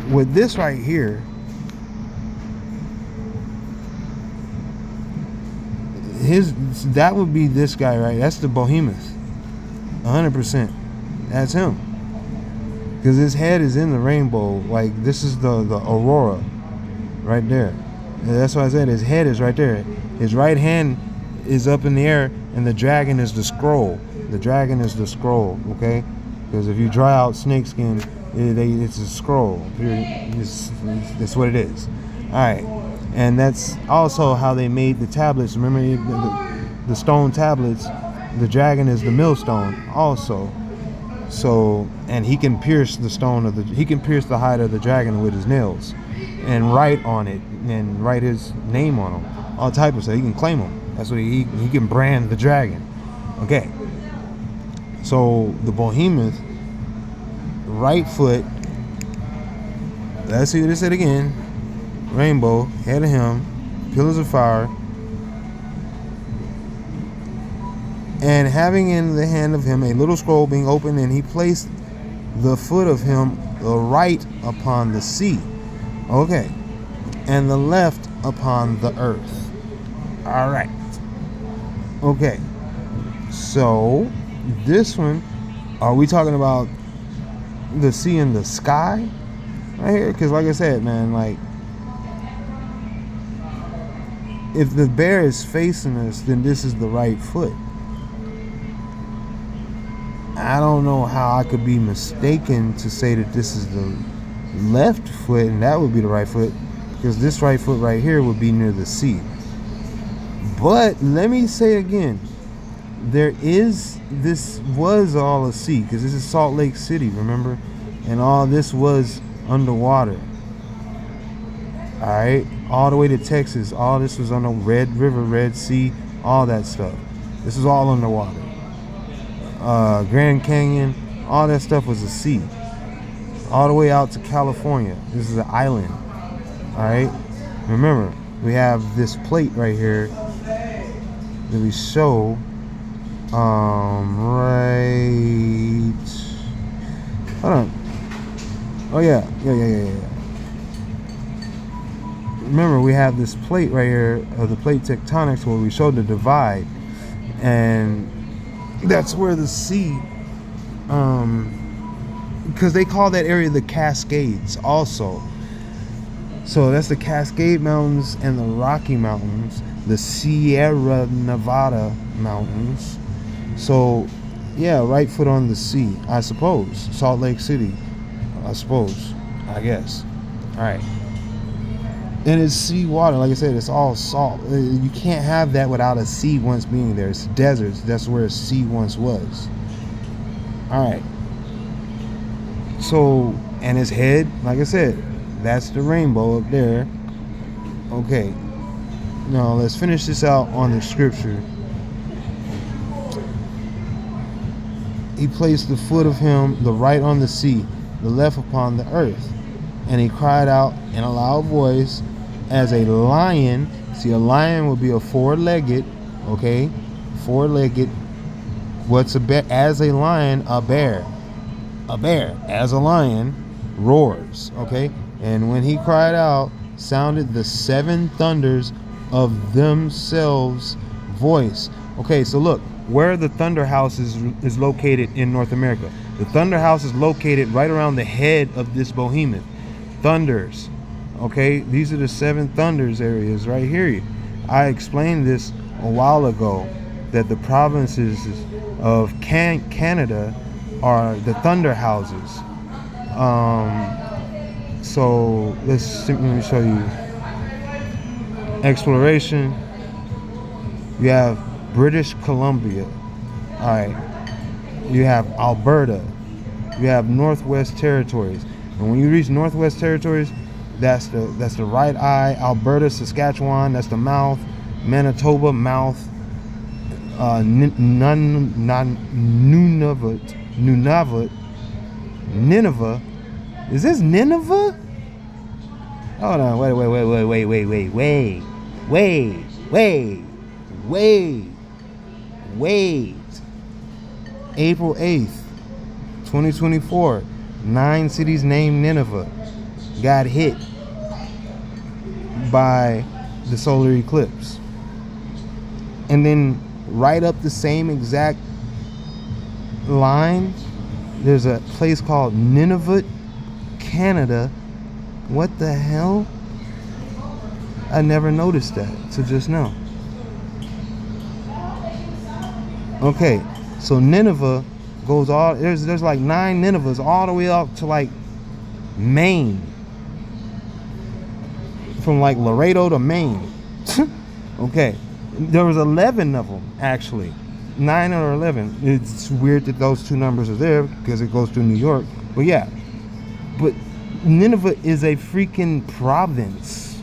with this right here, that would be this guy, right? That's the Behemoth, 100%. That's him, because his head is in the rainbow. Like, this is the aurora right there. And that's why I said his head is right there. His right hand is up in the air, and the dragon is the scroll. The dragon is the scroll, okay? Because if you dry out snake skin, it's a scroll. That's what it is. All right, and that's also how they made the tablets. Remember the stone tablets? The dragon is the millstone also. So, and he can pierce the hide of the dragon with his nails, and write on it, and write his name on them, all type of stuff. He can claim them. That's what he can brand the dragon. Okay. So the Behemoth, right foot. Let's see what it said again. Rainbow, head of him, pillars of fire. And having in the hand of him a little scroll being opened, and he placed the foot of him the right upon the sea. Okay. And the left upon the earth. All right. Okay. So, this one, are we talking about the sea and the sky right here? Because like I said, man, like, if the bear is facing us, then this is the right foot. I don't know how I could be mistaken to say that this is the left foot and that would be the right foot, because this right foot right here would be near the sea. But let me say again, this was all a sea, because this is Salt Lake City, remember? And all this was underwater. All right, all the way to Texas. All this was on the Red River, Red Sea, all that stuff. This is all underwater. Grand Canyon, all that stuff was a sea. All the way out to California. This is an island. All right. Remember, we have this plate right here that we show. Right. Hold on. Oh yeah. Remember, we have this plate right here of the plate tectonics where we showed the divide, and that's where the sea, because they call that area the Cascades also. So that's the Cascade Mountains and the Rocky Mountains, the Sierra Nevada Mountains. So yeah, right foot on the sea, I suppose. Salt Lake City, I guess. All right. And it's sea water, like I said, it's all salt. You can't have that without a sea once being there. It's deserts. That's where a sea once was. All right. So, and his head, like I said, that's the rainbow up there. Okay. Now let's finish this out on the scripture. He placed the foot of him, the right on the sea, the left upon the earth. And he cried out in a loud voice as a lion. See, a lion would be a four-legged, okay? Four-legged. What's a bear? As a lion, a bear. A bear, as a lion, roars, okay? And when he cried out, sounded the seven thunders of themselves voice. Okay, so look, where the Thunder House is located in North America. The Thunder House is located right around the head of this behemoth. Thunders. Okay, these are the seven thunders areas right here. I explained this a while ago that the provinces of Canada are the thunder houses. So let me show you. Exploration. You have British Columbia. All right. You have Alberta. You have Northwest Territories. And when you reach Northwest Territories, that's the right eye. Alberta, Saskatchewan, that's the mouth. Manitoba, mouth. Nineveh. Is this Nineveh? Hold on, wait. April 8th, 2024. 9 cities named Nineveh got hit by the solar eclipse. And then right up the same exact line, there's a place called Nineveh, Canada. What the hell? I never noticed that till just now. Okay, so Nineveh goes all, there's like 9 Ninevehs all the way up to like Maine. From like Laredo to Maine. Okay, there was 11 of them actually. 9 or 11. It's weird that those two numbers are there because it goes through New York. But yeah, but Nineveh is a freaking province.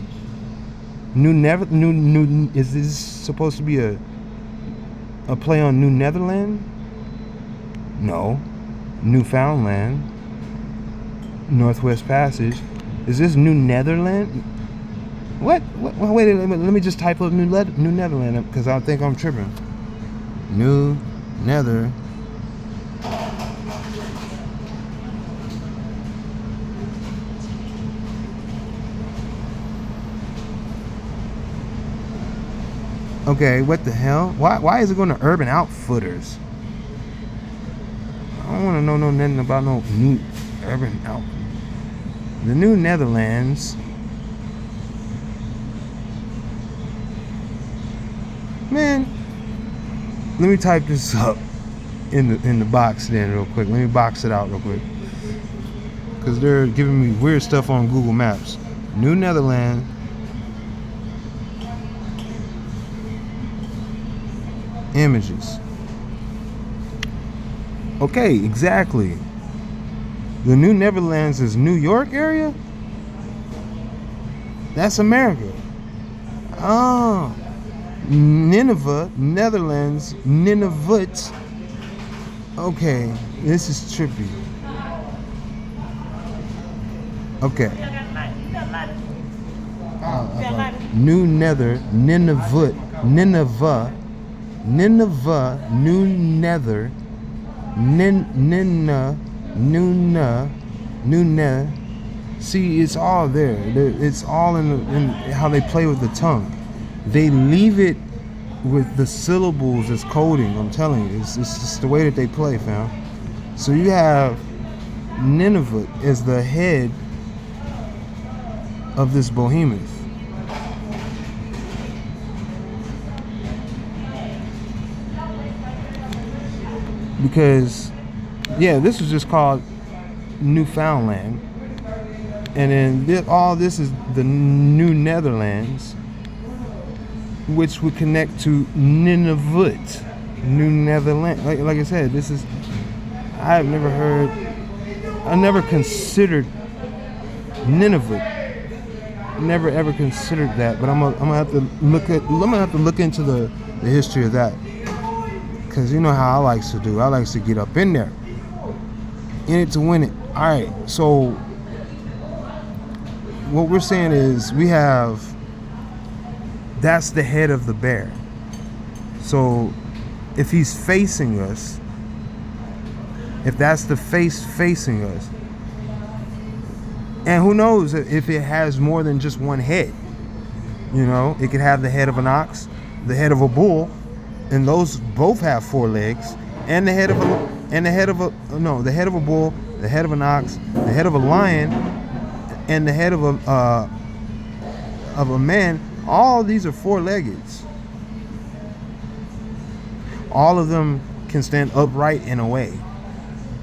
Is this supposed to be a play on New Netherland? No. Newfoundland. Northwest Passage. Is this New Netherland? What? Wait, let me just type up New Netherland because I think I'm tripping. New Nether. Okay, what the hell? Why is it going to Urban Outfitters? I don't want to know nothing about no new Urban Outfitters. The New Netherlands. Man, let me type this up in the box then real quick. Let me box it out real quick. Because they're giving me weird stuff on Google Maps. New Netherlands. Images. Okay, exactly. The New Netherlands is New York area? That's America. Oh, Nineveh, Netherlands, Nineveh. Okay, this is trippy. Okay. New Nether, Nineveh, Nineveh, Nineveh, New Nether, Nuna. See, it's all there. It's all in how they play with the tongue. They leave it with the syllables as coding. I'm telling you, it's just the way that they play, fam. So you have Nineveh as the head of this behemoth. Because, yeah, this was just called Newfoundland. And then all this is the New Netherlands, which would connect to Nineveh, New Netherlands. Like I said, this is, I never considered Nineveh. Never ever considered that, but I'm gonna have to look into the history of that. Because you know how I likes to do. I likes to get up in there. In it to win it. Alright, so what we're saying is we have, that's the head of the bear. So if he's facing us, if that's the face facing us, and who knows if it has more than just one head. You know, it could have the head of an ox, the head of a bull, and those both have 4 legs, and the head of a bull, the head of an ox, the head of a lion, and the head of a man. All these are 4-legged. All of them can stand upright in a way.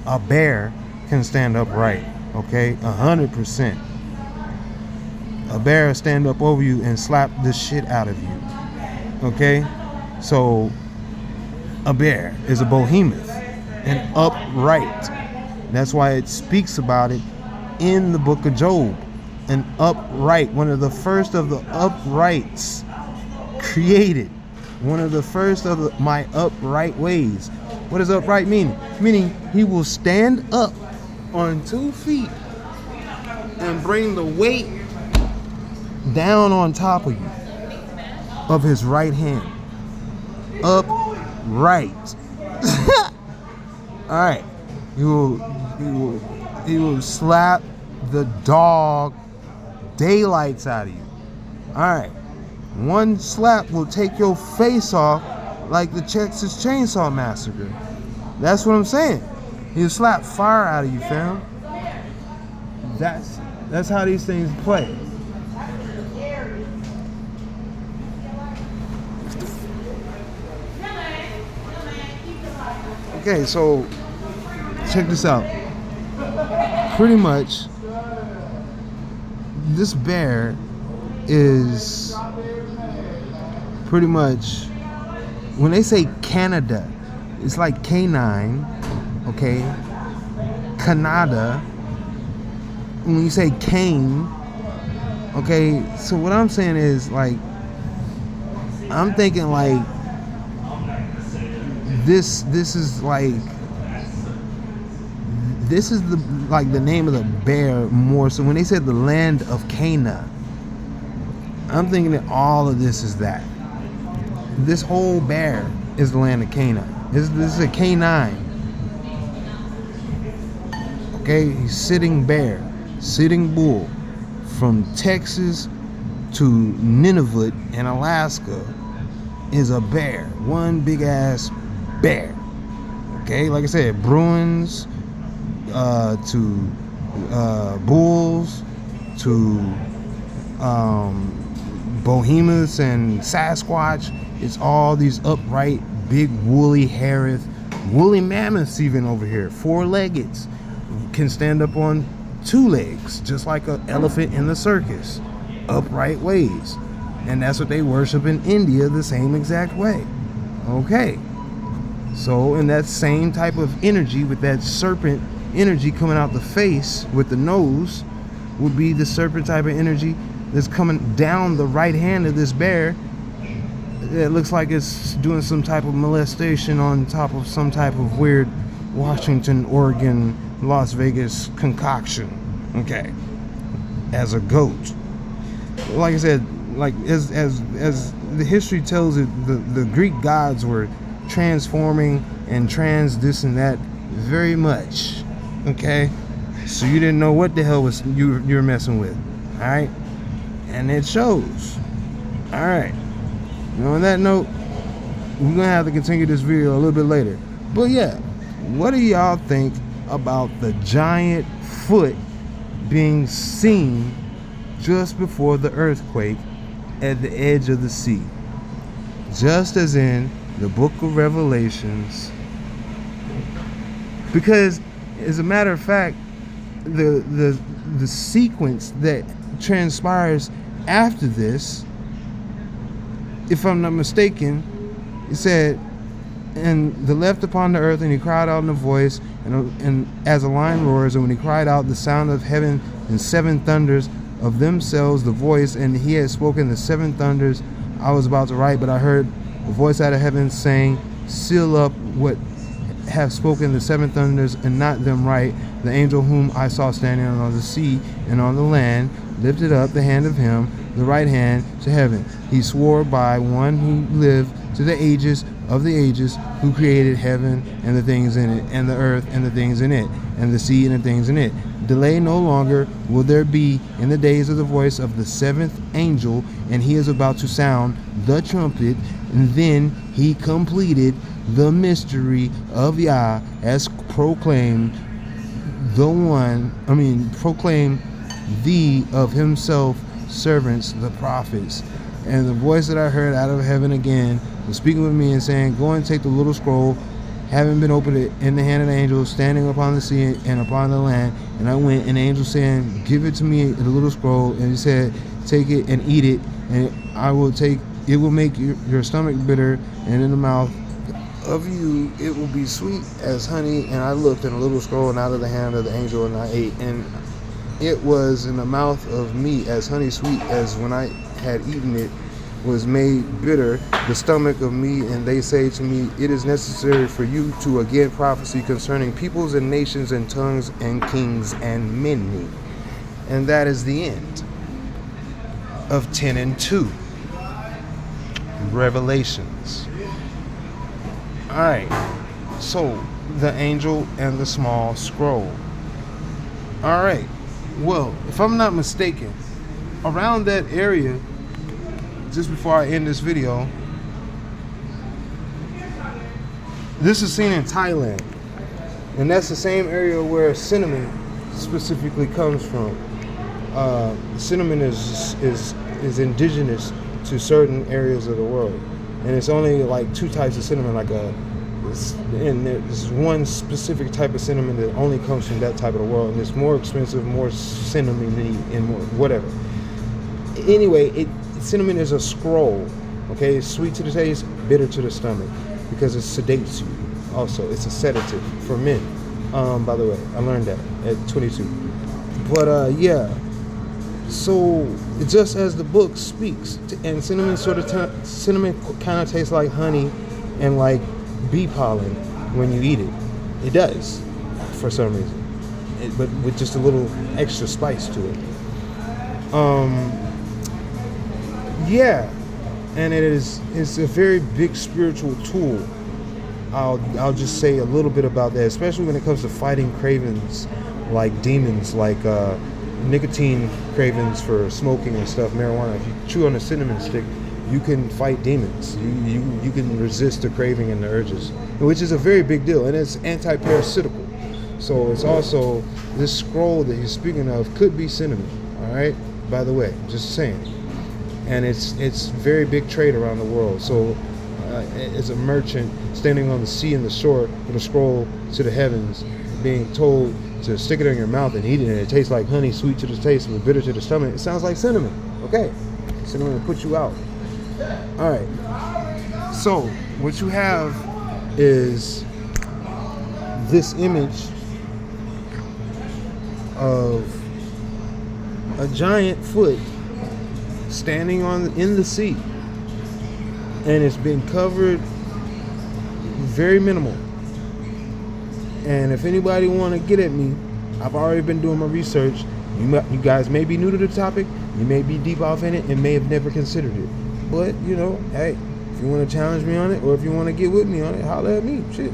A bear can stand upright, okay, 100%. A bear will stand up over you and slap the shit out of you, okay? So a bear is a behemoth and upright. That's why it speaks about it in the book of Job. An upright, one of the first of the uprights created. One of the first of my upright ways. What does upright mean? Meaning he will stand up on 2 feet and bring the weight down on top of you of his right hand. Upright. Alright. He will slap the dog daylights out of you. Alright. One slap will take your face off like the Texas Chainsaw Massacre. That's what I'm saying. He'll slap fire out of you, fam. That's how these things play. Okay, so check this out. Pretty much, this bear is pretty much, when they say Canada, it's like canine, okay? Canada. When you say cane, okay, so what I'm saying is, like, I'm thinking like this is like, this is the name of the bear more. So when they said the land of Cana, I'm thinking that all of this is that. This whole bear is the land of Cana. This is a canine. Okay, he's sitting bear, sitting bull, from Texas to Nineveh in Alaska is a bear. One big ass bear. Okay, like I said, Bruins to bulls to behemoths and Sasquatch. It's all these upright, big woolly woolly mammoths even over here. 4-legged, can stand up on 2 legs, just like an elephant in the circus. Upright ways. And that's what they worship in India the same exact way. Okay. So in that same type of energy, with that serpent energy coming out the face with the nose, would be the serpent type of energy that's coming down the right hand of this bear. It looks like it's doing some type of molestation on top of some type of weird Washington, Oregon, Las Vegas concoction. Okay, as a goat. Like I said, like as the history tells it, the Greek gods were transforming and trans this and that very much. Okay, so you didn't know what the hell was you were messing with. All right, and it shows. All right. Now on that note, we're gonna have to continue this video a little bit later. But yeah, what do y'all think about the giant foot being seen just before the earthquake at the edge of the sea? Just as in the book of Revelations. Because as a matter of fact, the sequence that transpires after this, if I'm not mistaken, it said, and the left upon the earth, and he cried out in a voice, and as a lion roars, and when he cried out, the sound of heaven and seven thunders of themselves, the voice, and he had spoken the seven thunders. I was about to write, but I heard a voice out of heaven saying, seal up what have spoken the seven thunders, and not them write. The angel whom I saw standing on the sea and on the land lifted up the hand of him, the right hand, to heaven. He swore by one who lived to the ages of the ages, who created heaven and the things in it, and the earth and the things in it, and the sea and the things in it. Delay no longer will there be in the days of the voice of the seventh angel, and he is about to sound the trumpet, and then he completed the mystery of Yah, as proclaimed proclaim the of himself servants, the prophets. And the voice that I heard out of heaven again was speaking with me and saying, go and take the little scroll, having been opened in the hand of the angel standing upon the sea and upon the land. And I went, and the angel saying, give it to me, the little scroll. And he said, take it and eat it, and it will make your stomach bitter, and in the mouth of you it will be sweet as honey. And I looked, and a little scroll, and out of the hand of the angel, and I ate, and it was in the mouth of me as honey sweet as when I had eaten it was made bitter, the stomach of me. And they say to me, it is necessary for you to again prophesy concerning peoples and nations and tongues and kings and many. And that is the end of 10 and 2 Revelations. All right, so the angel and the small scroll. All right, well, if I'm not mistaken, around that area, just before I end this video, this is seen in Thailand, and that's the same area where cinnamon specifically comes from. Cinnamon is indigenous to certain areas of the world, and it's only like two types of cinnamon. There's one specific type of cinnamon that only comes from that type of the world, and it's more expensive, more cinnamony, and more whatever. Anyway, cinnamon is a scroll. Okay, it's sweet to the taste, bitter to the stomach, because it sedates you. Also, it's a sedative for men. By the way, I learned that at 22. But yeah, so just as the book speaks, and cinnamon kind of tastes like honey and like bee pollen when you eat it. It does, for some reason, but with just a little extra spice to it. Yeah, and it's a very big spiritual tool. I'll just say a little bit about that, especially when it comes to fighting cravings like demons, like nicotine cravings for smoking and stuff, marijuana. If you chew on a cinnamon stick, you can fight demons. You can resist the craving and the urges, which is a very big deal, and it's anti-parasitical. So it's also, this scroll that he's speaking of could be cinnamon. All right, by the way, just saying. And it's very big trade around the world. So as a merchant standing on the sea and the shore with a scroll to the heavens, being told to stick it in your mouth and eat it, and it tastes like honey, sweet to the taste, but bitter to the stomach. It sounds like cinnamon. Okay, cinnamon will put you out. All right. So what you have is this image of a giant foot standing in the seat, and it's been covered very minimal. And if anybody want to get at me, I've already been doing my research. You guys may be new to the topic, you may be deep off in it, and may have never considered it. But, hey, if you want to challenge me on it, or if you want to get with me on it, holler at me. Shit.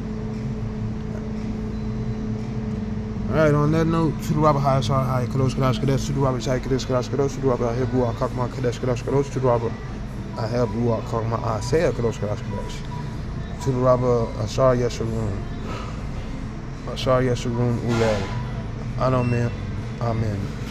Alright, on that note, to the Robert High, sorry, High, Kadosh, Kadosh, Kadosh, to the Robert High, Kadosh, Kadosh, Kadosh, to the Robert High, Ruach, Kakma, Kadosh, Kadosh, Kadosh, to the Robert I have Ruach, Kakma, Asaya, Kadosh, Kadosh, Kadosh, to the Robert Ashar Yesharun, Ashar Yesharun Ulad, Amen, Amen.